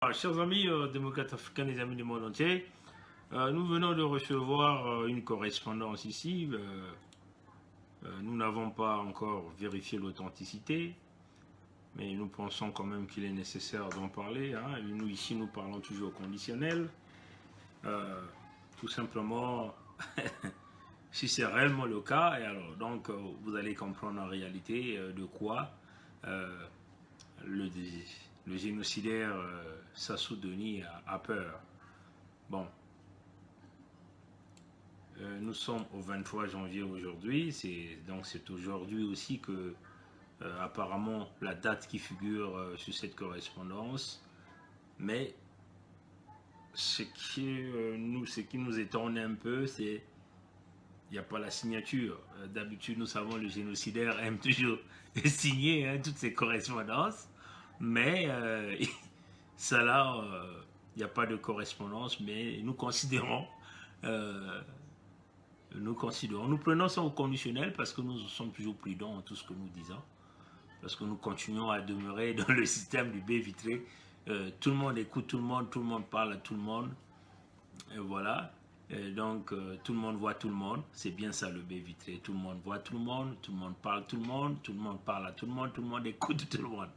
Chers amis démocrates africains, les amis du monde entier, nous venons de recevoir une correspondance ici. Nous n'avons pas encore vérifié l'authenticité, mais nous pensons quand même qu'il est nécessaire d'en parler. Hein. Nous, ici, nous parlons toujours au conditionnel. Tout simplement, si c'est réellement le cas, et alors, donc, vous allez comprendre en réalité de quoi le génocidaire Sassou Doni a peur. Bon, nous sommes au 23 janvier aujourd'hui, donc c'est aujourd'hui aussi que apparemment la date qui figure sur cette correspondance, mais ce qui nous étonne un peu, c'est il n'y a pas la signature. D'habitude, nous savons le génocidaire aime toujours signer toutes ces correspondances, mais ça là, il n'y a pas de correspondance, mais nous considérons, nous prenons ça au conditionnel parce que nous sommes toujours prudents en tout ce que nous disons, parce que nous continuons à demeurer dans le système du baie vitré. Tout le monde écoute tout le monde parle à tout le monde, et voilà. Et donc, tout le monde voit tout le monde, c'est bien ça le baie vitré. Tout le monde voit tout le monde parle tout le monde parle à tout le monde écoute tout le monde.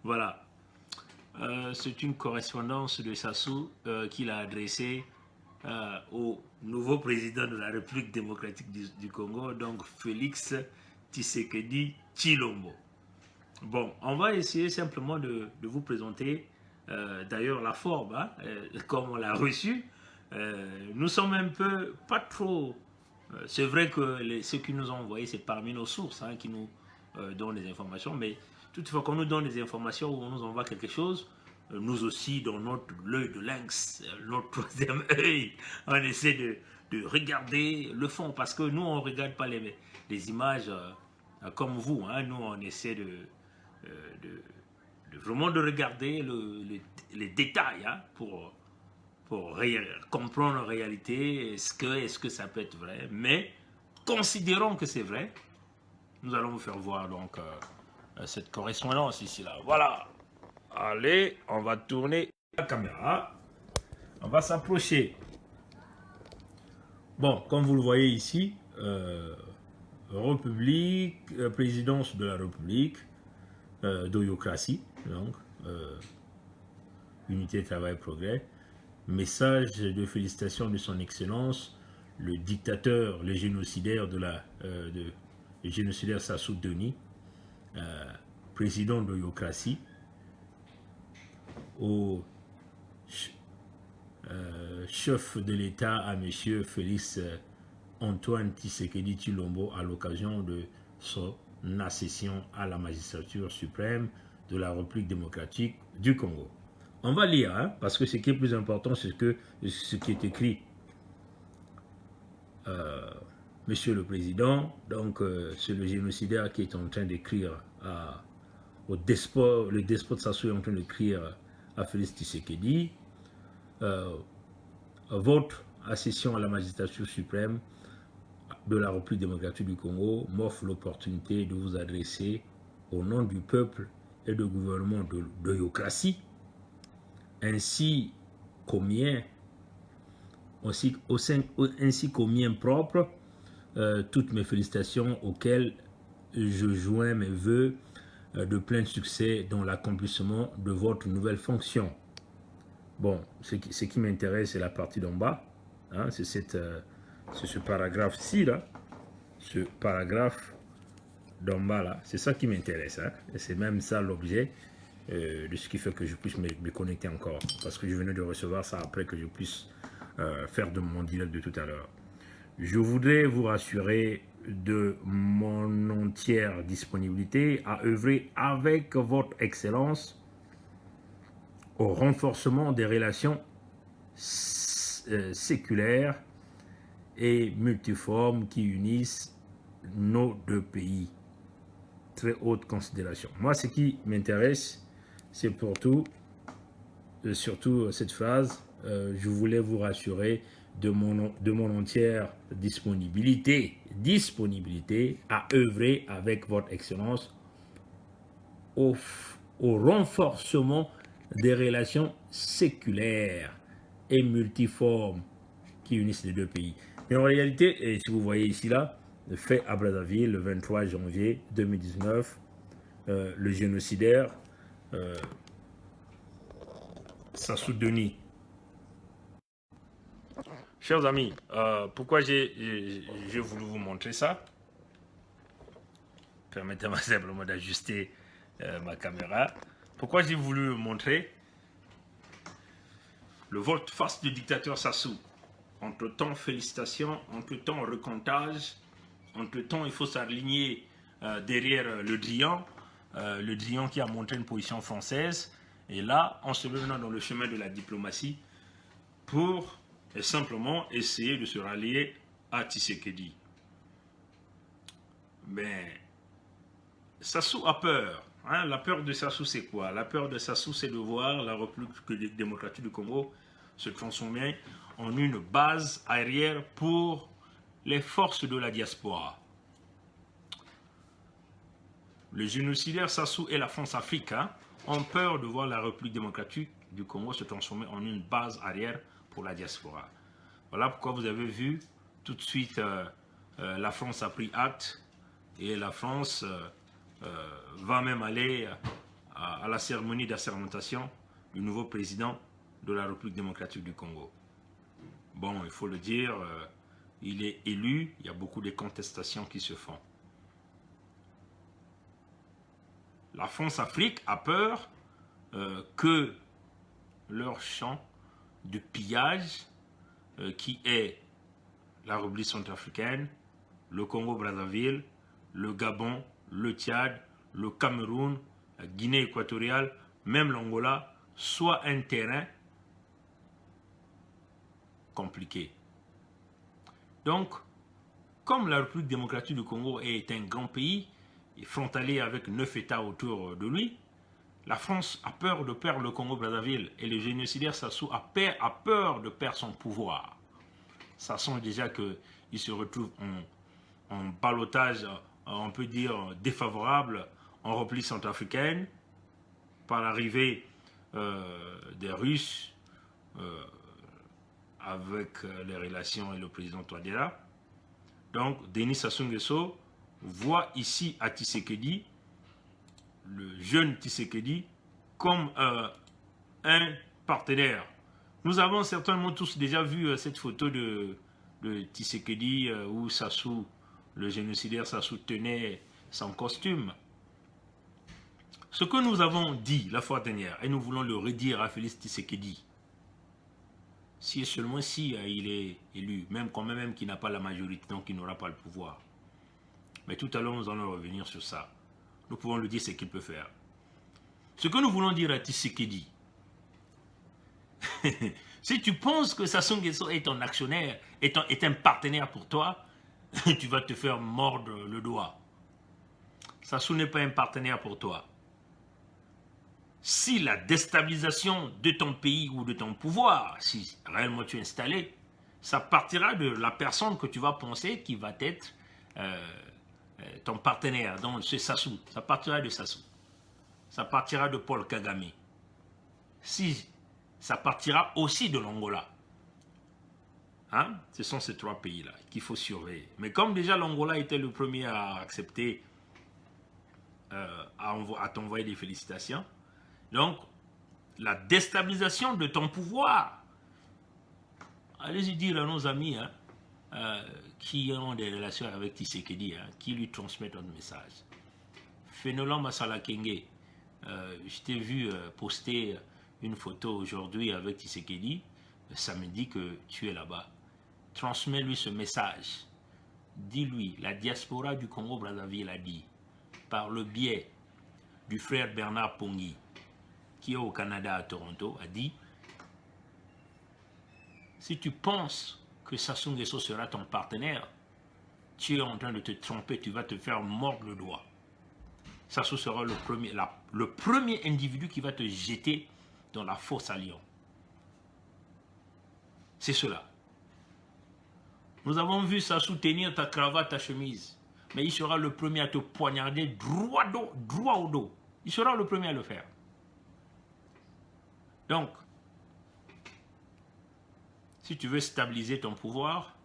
Voilà. C'est une correspondance de Sassou qu'il a adressée au nouveau président de la République démocratique du Congo, donc Félix Tshisekedi Tshilombo. Bon, on va essayer simplement de vous présenter d'ailleurs la forme, comme on l'a reçue. Nous sommes un peu, pas trop... c'est vrai que ceux qui nous ont envoyé, c'est parmi nos sources qui nous donnent des informations, mais toutefois qu'on nous donne des informations ou on nous envoie quelque chose, nous aussi, dans notre l'œil de lynx, notre troisième œil, on essaie de regarder le fond, parce que nous, on ne regarde pas les images comme vous, nous, on essaie vraiment de regarder les détails pour comprendre en réalité est-ce que ça peut être vrai, mais considérons que c'est vrai. Nous allons vous faire voir donc cette correspondance ici là. Voilà. Allez, on va tourner la caméra. On va s'approcher. Bon, comme vous le voyez ici, présidence de la République d'Oyocratie, donc Unité, Travail, Progrès. Message de félicitations de son Excellence, le dictateur, le génocidaire le génocidaire Sassou Doni, président d'Oyocratie, au chef de l'État, à M. Félix Antoine Tshisekedi Tshilombo, à l'occasion de son accession à la magistrature suprême de la République démocratique du Congo. On va lire, parce que ce qui est plus important, c'est ce qui est écrit. Monsieur le Président, donc c'est le génocidaire qui est en train d'écrire au despote, le despote Sassou est en train d'écrire à Félix Tshisekedi. Votre accession à la magistrature suprême de la République démocratique du Congo m'offre l'opportunité de vous adresser au nom du peuple et du gouvernement de l'Oyocratie, ainsi qu'au mien propre, toutes mes félicitations auxquelles je joins mes voeux de plein succès dans l'accomplissement de votre nouvelle fonction. Bon, ce qui m'intéresse, c'est la partie d'en bas, c'est ce paragraphe-ci, là, ce paragraphe d'en bas, là, c'est ça qui m'intéresse, et c'est même ça l'objet de ce qui fait que je puisse me connecter encore, parce que je venais de recevoir ça après que je puisse faire de mon direct de tout à l'heure. Je voudrais vous rassurer de mon entière disponibilité à œuvrer avec votre excellence au renforcement des relations séculaires et multiformes qui unissent nos deux pays. Très haute considération. Moi, ce qui m'intéresse, c'est surtout cette phrase, je voulais vous rassurer de mon entière disponibilité à œuvrer avec votre excellence au renforcement des relations séculaires et multiformes qui unissent les deux pays. Mais en réalité, et si vous voyez ici là, fait à Brazzaville le 23 janvier 2019, le génocidaire Sassou Denis. Chers amis, pourquoi j'ai voulu vous montrer ça? Permettez-moi simplement d'ajuster ma caméra. Pourquoi j'ai voulu montrer le volte-face du dictateur Sassou? Entre-temps, félicitations. Entre-temps, recomptage. Entre-temps, il faut s'aligner derrière le Drian qui a montré une position française. Et là, on se met maintenant dans le chemin de la diplomatie pour simplement essayer de se rallier à Tshisekedi. Mais Sassou a peur. Hein? La peur de Sassou, c'est quoi? La peur de Sassou, c'est de voir la République démocratique du Congo se transformer en une base aérienne pour les forces de la diaspora. Le génocidaire Sassou et la France-Afrique ont peur de voir la République démocratique du Congo se transformer en une base arrière pour la diaspora. Voilà pourquoi vous avez vu tout de suite la France a pris acte et la France va même aller à la cérémonie d'assermentation du nouveau président de la République démocratique du Congo. Bon, il faut le dire, il est élu, il y a beaucoup de contestations qui se font. La France-Afrique a peur que leur champ de pillage, qui est la République centrafricaine, le Congo-Brazzaville, le Gabon, le Tchad, le Cameroun, la Guinée équatoriale, même l'Angola, soit un terrain compliqué. Donc, comme la République démocratique du Congo est un grand pays, et frontalier avec 9 États autour de lui, la France a peur de perdre le Congo-Brazzaville et le génocidaire Sassou a peur de perdre son pouvoir. Ça sent déjà qu'il se retrouve en ballottage, on peut dire défavorable, en République centrafricaine, par l'arrivée des Russes avec les relations et le président Touadéra. Donc, Denis Sassou Nguesso voit ici à Tshisekedi, le jeune Tshisekedi, comme un partenaire. Nous avons certainement tous déjà vu cette photo de Tshisekedi où Sassou, le génocidaire Sassou, tenait son costume. Ce que nous avons dit la fois dernière, et nous voulons le redire à Félix Tshisekedi, si et seulement si il est élu, même quand même qu'il n'a pas la majorité, donc il n'aura pas le pouvoir. Mais tout à l'heure, nous allons revenir sur ça. Nous pouvons lui dire ce qu'il peut faire. Ce que nous voulons dire à Tshisekedi, si tu penses que Sassou Nguesso est ton actionnaire, est un partenaire pour toi, tu vas te faire mordre le doigt. Sassou n'est pas un partenaire pour toi. Si la déstabilisation de ton pays ou de ton pouvoir, si réellement tu es installé, ça partira de la personne que tu vas penser qui va être ton partenaire. Donc c'est Sassou, ça partira de Sassou. Ça partira de Paul Kagame. Si ça partira aussi de l'Angola. Hein? Ce sont ces trois pays-là qu'il faut surveiller. Mais comme déjà l'Angola était le premier à accepter, à t'envoyer des félicitations, donc la déstabilisation de ton pouvoir, allez-y dire à nos amis qui ont des relations avec Tshisekedi, qui lui transmettent un message. Fénolan Masala Kenge, je t'ai vu poster une photo aujourd'hui avec Tshisekedi, ça me dit que tu es là-bas. Transmets-lui ce message. Dis-lui, la diaspora du Congo-Brazzaville a dit, par le biais du frère Bernard Pongi, qui est au Canada à Toronto, a dit, si tu penses que Sassou Nguesso sera ton partenaire, tu es en train de te tromper, tu vas te faire mordre le doigt. Sassou sera le premier individu qui va te jeter dans la fosse à lion. C'est cela. Nous avons vu Sassou tenir ta cravate, ta chemise, mais il sera le premier à te poignarder droit au dos. Il sera le premier à le faire. Donc, si tu veux stabiliser ton pouvoir,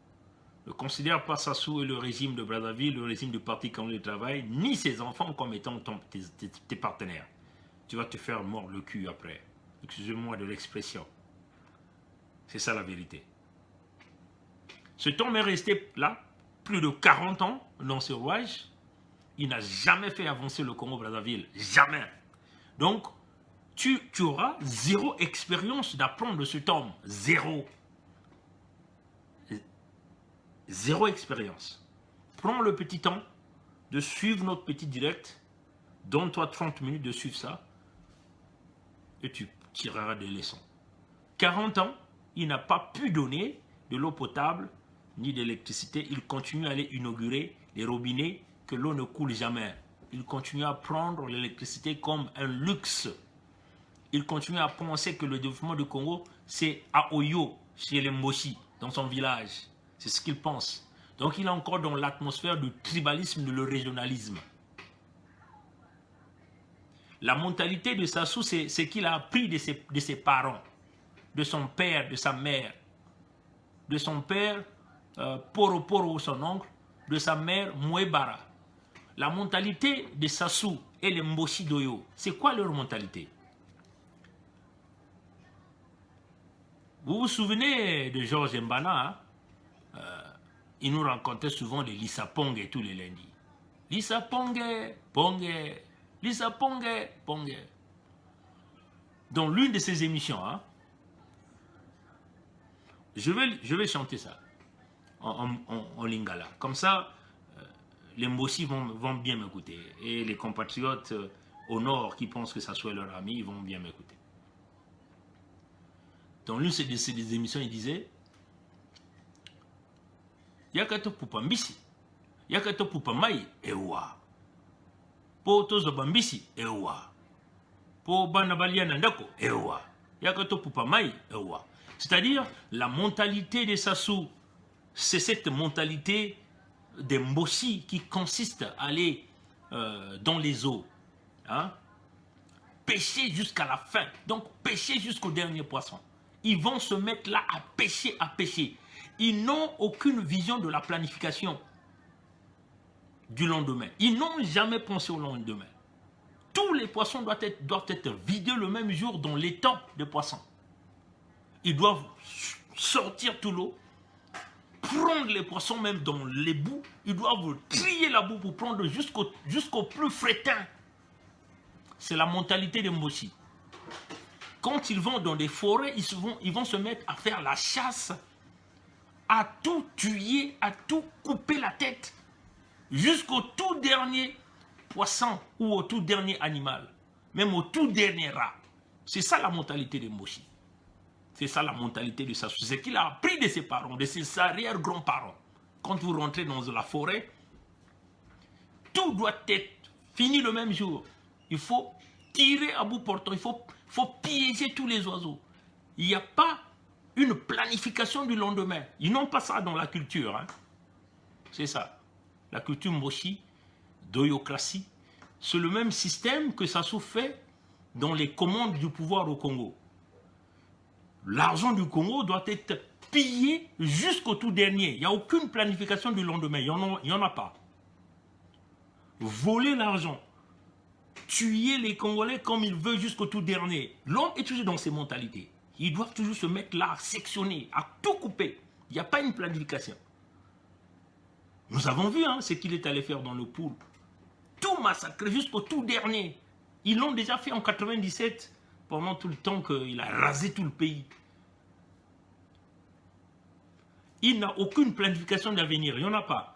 ne considère pas Sassou et le régime de Brazzaville, le régime du Parti congolais du travail, ni ses enfants comme étant tes partenaires. Tu vas te faire mordre le cul après. Excusez-moi de l'expression. C'est ça la vérité. Cet homme est resté là, plus de 40 ans dans ce rouage. Il n'a jamais fait avancer le Congo-Brazzaville. Jamais. Donc, tu auras zéro expérience d'apprendre de cet homme. Zéro. Zéro expérience. Prends le petit temps de suivre notre petit direct. Donne-toi 30 minutes de suivre ça. Et tu tireras des leçons. 40 ans, il n'a pas pu donner de l'eau potable ni d'électricité. Il continue à aller inaugurer les robinets que l'eau ne coule jamais. Il continue à prendre l'électricité comme un luxe. Il continue à penser que le développement du Congo, c'est à Oyo, chez les Moshi, dans son village. C'est ce qu'il pense. Donc il est encore dans l'atmosphère du tribalisme, du régionalisme. La mentalité de Sassou, c'est ce qu'il a appris de ses parents, de son père, de sa mère, de son père, Poro Poro, son oncle, de sa mère, Mouebara. La mentalité de Sassou et les Mboshi d'Oyo, c'est quoi leur mentalité? Vous vous souvenez de Georges Mbana, hein? Il nous rencontrait souvent des Lissa Pongue tous les lundis. Lissa Pongue, Pongue, Lissa Pongue, Pongue. Dans l'une de ces émissions, hein, je vais chanter ça en lingala. Comme ça, les Mbossi vont bien m'écouter. Et les compatriotes au nord qui pensent que ça soit leur ami, ils vont bien m'écouter. Dans l'une de ces émissions, il disait Yakato pupa mbisi, yakato pupa mai, ewa. Po tozo bambisi, ewa. Po banabalia nandako, ewa. Yakato pupa mai, ewa. C'est-à-dire, la mentalité des Sassou, c'est cette mentalité des Mbossi qui consiste à aller dans les eaux, hein, pêcher jusqu'à la fin, donc pêcher jusqu'au dernier poisson. Ils vont se mettre là à pêcher, à pêcher. Ils n'ont aucune vision de la planification du lendemain. Ils n'ont jamais pensé au lendemain. Tous les poissons doivent être vidés le même jour dans l'étang de poissons. Ils doivent sortir tout l'eau, prendre les poissons même dans les boues. Ils doivent trier la boue pour prendre jusqu'au plus frétin. C'est la mentalité des Mboshi. Quand ils vont dans des forêts, ils vont se mettre à faire la chasse, à tout tuer, à tout couper la tête, jusqu'au tout dernier poisson ou au tout dernier animal, même au tout dernier rat. C'est ça la mentalité des Mboshi. C'est ça la mentalité de Sassou. C'est ce qu'il a appris de ses parents, de ses arrière-grands-parents. Quand vous rentrez dans la forêt, tout doit être fini le même jour. Il faut tirer à bout portant, il faut piéger tous les oiseaux. Il n'y a pas une planification du lendemain. Ils n'ont pas ça dans la culture. Hein. C'est ça. La culture Mboshi, d'oyocratie, c'est le même système que Sassou fait dans les commandes du pouvoir au Congo. L'argent du Congo doit être pillé jusqu'au tout dernier. Il n'y a aucune planification du lendemain. Il n'y en a pas. Voler l'argent, tuer les Congolais comme il veut jusqu'au tout dernier. L'homme est toujours dans ses mentalités. Ils doivent toujours se mettre là, à sectionner, à tout couper. Il n'y a pas une planification. Nous avons vu hein, ce qu'il est allé faire dans le pool. Tout massacré jusqu'au tout dernier. Ils l'ont déjà fait en 97, pendant tout le temps qu'il a rasé tout le pays. Il n'a aucune planification d'avenir, il n'y en a pas.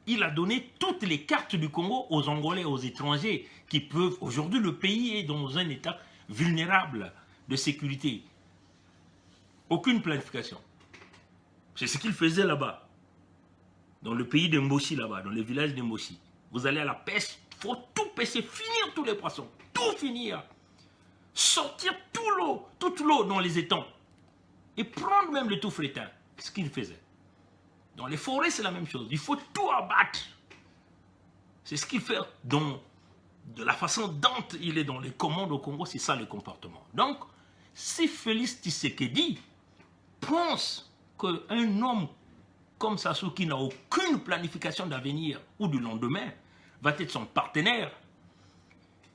Il a donné toutes les cartes du Congo aux Angolais, aux étrangers, qui peuvent... Aujourd'hui, le pays est dans un état vulnérable de sécurité. Aucune planification. C'est ce qu'il faisait là-bas. Dans le pays de Mboshi, là-bas, dans le village de Mboshi. Vous allez à la pêche, il faut tout pêcher, finir tous les poissons. Tout finir. Sortir toute l'eau dans les étangs. Et prendre même le tout frétin. C'est ce qu'il faisait. Dans les forêts, c'est la même chose. Il faut tout abattre. C'est ce qu'il fait de la façon dont il est dans les commandes au Congo. C'est ça le comportement. Donc, Si Félix Tshisekedi pense qu'un homme comme Sassou, qui n'a aucune planification d'avenir ou du lendemain, va être son partenaire,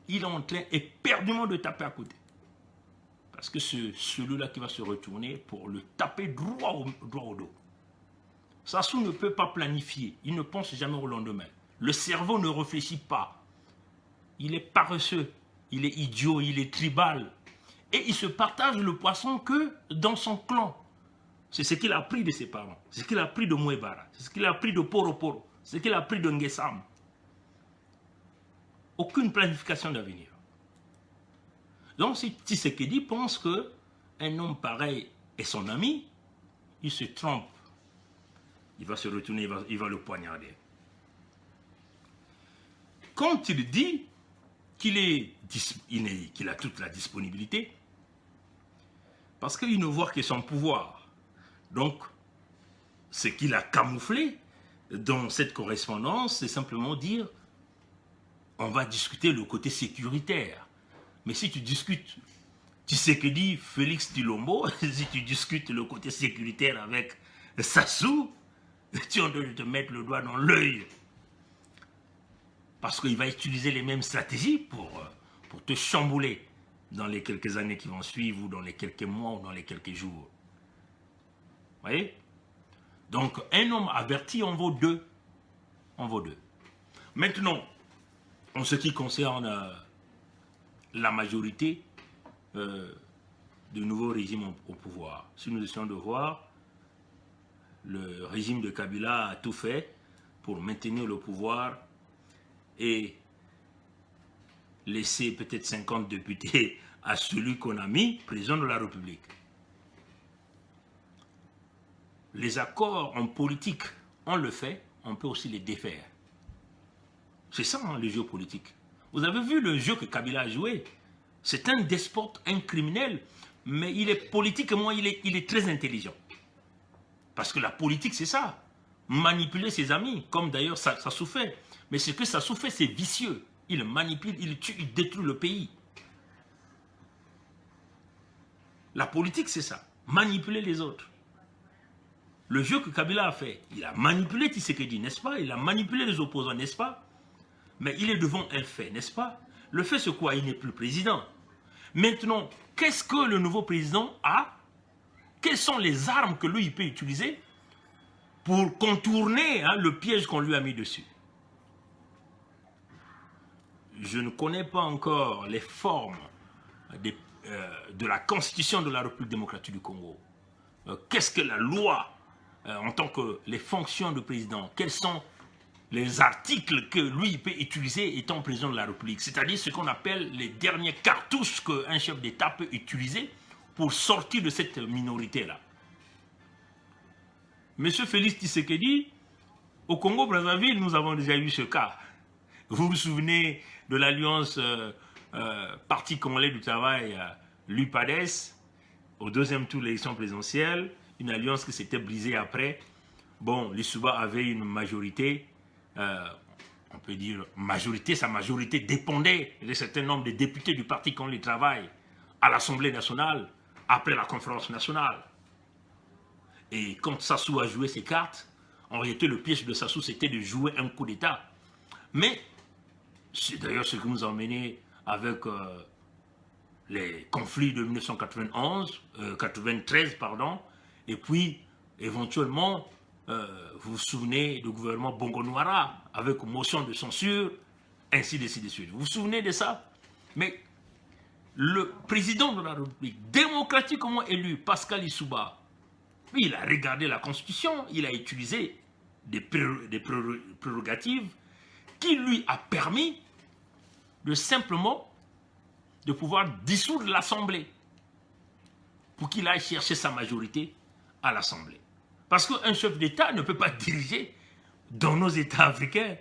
il est en train éperdument de taper à côté. Parce que c'est celui-là qui va se retourner pour le taper droit au dos. Sassou ne peut pas planifier, il ne pense jamais au lendemain. Le cerveau ne réfléchit pas. Il est paresseux, il est idiot, il est tribal. Et il se partage le poisson que dans son clan. C'est ce qu'il a appris de ses parents, c'est ce qu'il a appris de Mouebara, c'est ce qu'il a appris de Poroporo, c'est ce qu'il a appris de Nguessam. Aucune planification d'avenir. Donc si Tshisekedi pense qu'un homme pareil est son ami, il se trompe. Il va se retourner, il va le poignarder. Quand il dit qu'il a toute la disponibilité, parce qu'il ne voit que son pouvoir. Donc, ce qu'il a camouflé dans cette correspondance, c'est simplement dire on va discuter le côté sécuritaire. Mais si tu discutes Tshisekedi, Félix Tshilombo, si tu discutes le côté sécuritaire avec Sassou, tu es en train de te mettre le doigt dans l'œil. Parce qu'il va utiliser les mêmes stratégies pour te chambouler dans les quelques années qui vont suivre, ou dans les quelques mois, ou dans les quelques jours. Vous voyez? Donc, un homme averti en vaut deux. En vaut deux. Maintenant, en ce qui concerne la majorité du nouveau régime au pouvoir, si nous essayons de voir, le régime de Kabila a tout fait pour maintenir le pouvoir et laisser peut-être 50 députés à celui qu'on a mis président de la République. Les accords en politique, on le fait, on peut aussi les défaire. C'est ça, hein, le jeu politique. Vous avez vu le jeu que Kabila a joué? C'est un despote, un criminel, mais il est politiquement, il est très intelligent. Parce que la politique, c'est ça. Manipuler ses amis, comme d'ailleurs Sassou fait. Mais ce que Sassou fait, c'est vicieux. Il manipule, il tue, il détruit le pays. La politique, c'est ça. Manipuler les autres. Le jeu que Kabila a fait, il a manipulé Tshisekedi, n'est-ce pas? Il a manipulé les opposants, n'est-ce pas? Mais il est devant un fait, n'est-ce pas? Le fait, c'est quoi? Il n'est plus président. Maintenant, qu'est-ce que le nouveau président a? Quelles sont les armes que lui, il peut utiliser pour contourner le piège qu'on lui a mis dessus? Je ne connais pas encore les formes de la Constitution de la République démocratique du Congo. Qu'est-ce que la loi en tant que les fonctions de président? Quels sont les articles que lui peut utiliser étant président de la République? C'est-à-dire ce qu'on appelle les dernières cartouches qu'un chef d'État peut utiliser pour sortir de cette minorité-là. Monsieur Félix Tshisekedi, au Congo-Brazzaville, nous avons déjà eu ce cas. Vous vous souvenez de l'alliance Parti congolais du travail, l'UPADES, au deuxième tour de l'élection présidentielle, une alliance qui s'était brisée après. Bon, l'Issouba avait une majorité, on peut dire majorité, sa majorité dépendait d'un certain nombre de députés du Parti congolais du travail à l'Assemblée nationale, après la conférence nationale. Et quand Sassou a joué ses cartes, en réalité le piège de Sassou c'était de jouer un coup d'État. Mais c'est d'ailleurs ce qui nous a emmené avec les conflits de 1993, pardon, et puis éventuellement, vous vous souvenez du gouvernement Bongo Noira avec motion de censure, ainsi de suite. Vous vous souvenez de ça? Mais le président de la République, démocratiquement élu, Pascal Lissouba, il a regardé la Constitution, il a utilisé des prérogatives qui lui a permis de simplement de pouvoir dissoudre l'Assemblée pour qu'il aille chercher sa majorité à l'Assemblée. Parce qu'un chef d'État ne peut pas diriger dans nos États africains.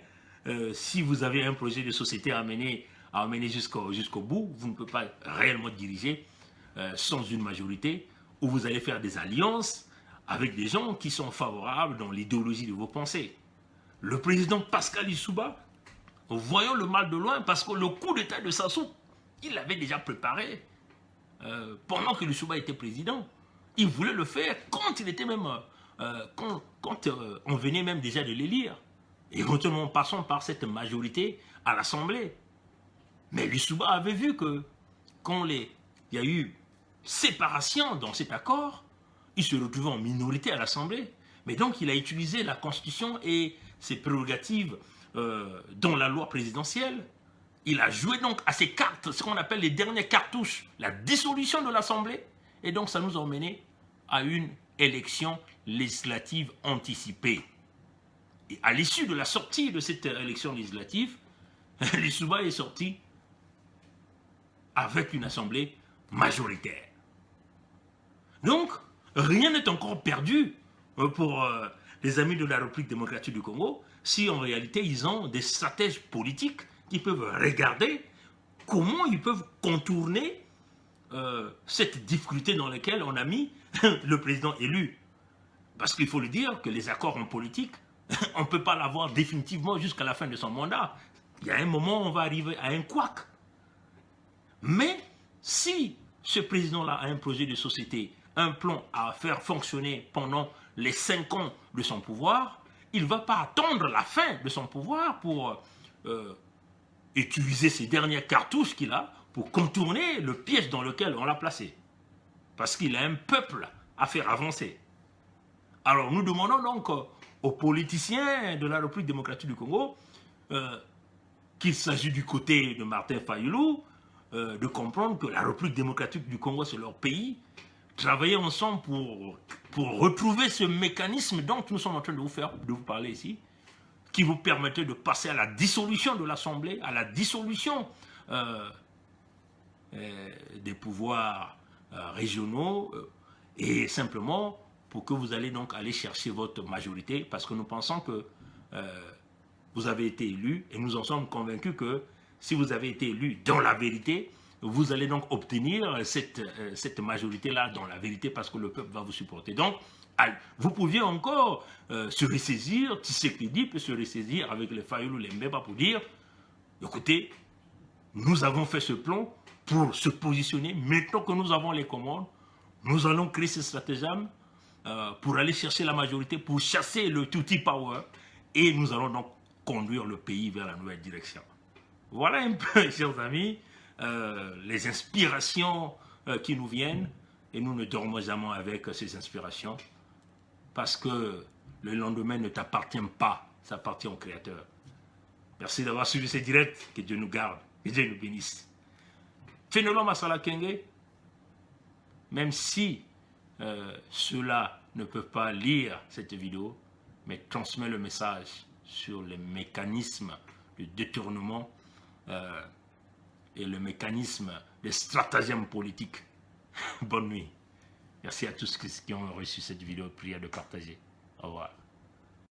Si vous avez un projet de société à mener jusqu'au bout, vous ne pouvez pas réellement diriger sans une majorité, où vous allez faire des alliances avec des gens qui sont favorables dans l'idéologie de vos pensées. Le président Pascal Lissouba, voyons le mal de loin, parce que le coup d'État de Sassou, il l'avait déjà préparé. pendant que Lissouba était président. Il voulait le faire quand il était même, quand on venait même déjà de l'élire. Éventuellement, passons par cette majorité à l'Assemblée. Mais Lissouba avait vu que quand il y a eu séparation dans cet accord, il se retrouvait en minorité à l'Assemblée. Mais donc, il a utilisé la Constitution et ses prérogatives dans la loi présidentielle. Il a joué donc à ces cartes, ce qu'on appelle les dernières cartouches, la dissolution de l'Assemblée. Et donc, ça nous a emmené à une élection législative anticipée. Et à l'issue de la sortie de cette élection législative, Lissouba est sorti avec une assemblée majoritaire. Donc, rien n'est encore perdu pour les amis de la République démocratique du Congo, si en réalité ils ont des stratèges politiques qui peuvent regarder comment ils peuvent contourner cette difficulté dans laquelle on a mis le président élu. Parce qu'il faut le dire que les accords en politique, on ne peut pas l'avoir définitivement jusqu'à la fin de son mandat. Il y a un moment où on va arriver à un couac. Mais si ce président-là a un projet de société, un plan à faire fonctionner pendant les 5 ans de son pouvoir, il ne va pas attendre la fin de son pouvoir pour utiliser ces dernières cartouches qu'il a pour contourner le piège dans lequel on l'a placé. Parce qu'il a un peuple à faire avancer. Alors nous demandons donc aux politiciens de la République démocratique du Congo, qu'il s'agit du côté de Martin Fayulu, de comprendre que la République démocratique du Congo, c'est leur pays, travailler ensemble pour retrouver ce mécanisme dont nous sommes en train de vous parler ici, qui vous permettait de passer à la dissolution de l'Assemblée, à la dissolution des pouvoirs régionaux, et simplement pour que vous allez donc aller chercher votre majorité, parce que nous pensons que vous avez été élu, et nous en sommes convaincus que si vous avez été élu dans la vérité, vous allez donc obtenir cette majorité-là dans la vérité, parce que le peuple va vous supporter. Donc, vous pouviez encore se ressaisir, Tshisekedi peut se ressaisir avec les Fayulu, les Mbeba pour dire, écoutez, nous avons fait ce plan pour se positionner, maintenant que nous avons les commandes, nous allons créer ce stratagème pour aller chercher la majorité, pour chasser le Tutsi Power, et nous allons donc conduire le pays vers la nouvelle direction. Voilà un peu, chers amis, les inspirations qui nous viennent, et nous ne dormons jamais avec ces inspirations, parce que le lendemain ne t'appartient pas, ça appartient au Créateur. Merci d'avoir suivi ce direct, que Dieu nous garde, que Dieu nous bénisse. Fenelon Masala Kenge, même si ceux-là ne peuvent pas lire cette vidéo, mais transmet le message sur les mécanismes de détournement et le mécanisme des stratagèmes politiques. Bonne nuit. Merci à tous qui ont reçu cette vidéo. Prière de partager. Au revoir.